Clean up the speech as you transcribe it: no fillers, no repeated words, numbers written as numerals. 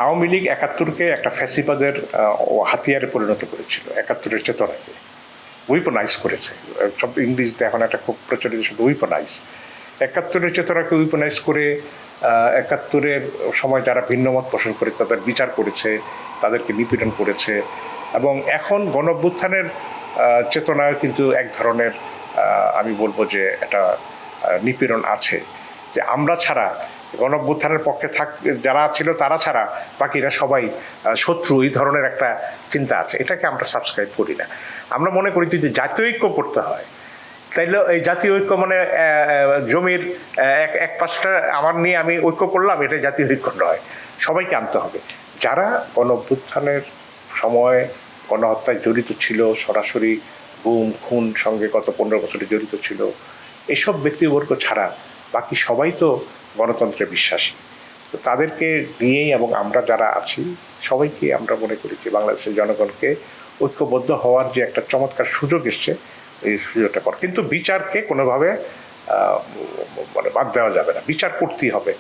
আওয়ামী লীগ ৭১-কে একটা ফ্যাসিবাদের হাতিয়ারে পরিণত করেছিল, ৭১-এর চেতনাকে উইপনাইজ করেছে। সব ইংরেজিতে এখন একটা খুব প্রচলিত শব্দ উইপনাইজ। ৭১-এর চেতনাকে উইপনাইজ করে ৭১-এর সময় যারা ভিন্নমত পোষণ করে তাদের বিচার করেছে, তাদেরকে নিপীড়ন করেছে। এবং এখন গণঅভ্যুত্থানের চেতনায় কিন্তু এক ধরনের আমি বলবো যে একটা নিপীড়ন আছে, যে আমরা ছাড়া গণঅভ্যুত্থানের পক্ষে যারা ছিল তারা ছাড়া বাকিরা সবাই শত্রু, এই ধরনের একটা চিন্তা আছে। এটাকে আমরা সাবস্ক্রাইব করি না। আমরা মনে করি যদি জাতীয় ঐক্য করতে হয় তাইলে এই জাতীয় ঐক্য মানে জমির এক পাশটা আমার নিয়ে আমি ঐক্য করলাম, এটা জাতীয় ঐক্য নয়। সবাইকে আনতে হবে। যারা গণঅভ্যুত্থানের সময় গণহত্যায় জড়িত ছিল, সরাসরি গুম খুন সঙ্গে গত 15 বছরে জড়িত ছিল, এসব ব্যক্তিবর্গ ছাড়া বাকি সবাই তো গণতন্ত্রে বিশ্বাসী। তো তাদেরকে নিয়েই এবং আমরা যারা আছি সবাইকে আমরা মনে করি যে বাংলাদেশের জনগণকে ঐক্যবদ্ধ হওয়ার যে একটা চমৎকার সুযোগ এসছে, এই সুযোগটা কর। কিন্তু বিচারকে কোনোভাবে মানে বাদ দেওয়া যাবে না, বিচার করতেই হবে।